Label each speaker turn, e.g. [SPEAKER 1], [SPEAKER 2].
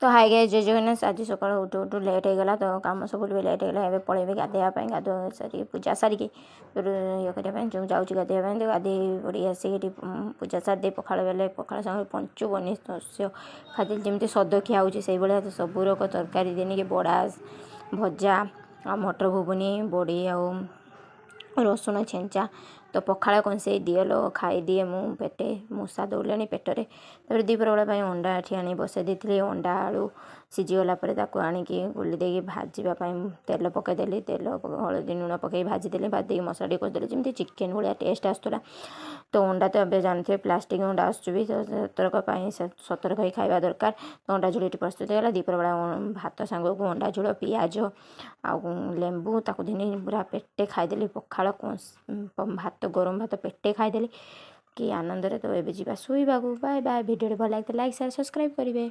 [SPEAKER 1] तो hi guys जय जगन्नाथ। आज सकाल उठू उठू लेट हो गला तो काम सब भी लेट हो गला। एबे पळेबे गाधेया गाधुआ सारी पूजा सारिकी ये करने जो जाऊँ गाधेया तो गाधे पड़ी आसिक पूजा सारी पखाड़ बेले पखाड़ सागर पंचु बनी शस्य खादी जमी सद खिया हो भाया सबूरक तरकारी देनी कि बड़ा भजा आ मटर घुगुनी बड़ी आ रसुण छेंचा तो पखाड़ कंसे दिए खाईदिए मु पेटे मूषा दौड़े पेटरे। तापर दीपर बेला अंडा एठी आनी बसई देती अंडा आलू सीझीगला आणिकी गुली देकी भाजवाई तेल पकईदेली तेल हलदी लुण पकई भाजीदेली भाजी मसला करदेली जमी चिकेन भाया टेस्ट आसूला। तो अंडा तो ए जानते प्लास्टिक अंडा आसूबी तो सतर्क ही खाଇବା दरकार। तो अंडा झोल ये प्रस्तुत होगा। दीपर बेला भात सांग को अंडा झोल पियाज आ लेंबू ताकू धीनी पूरा पेटे खाईदेली पखाड़ भात गरम भात पेटे खाईदेली कि आनंद। तो ये जावा शोवा। Bye bye. वीडियो भल लगे लाइक शेयर सब्सक्राइब करेंगे।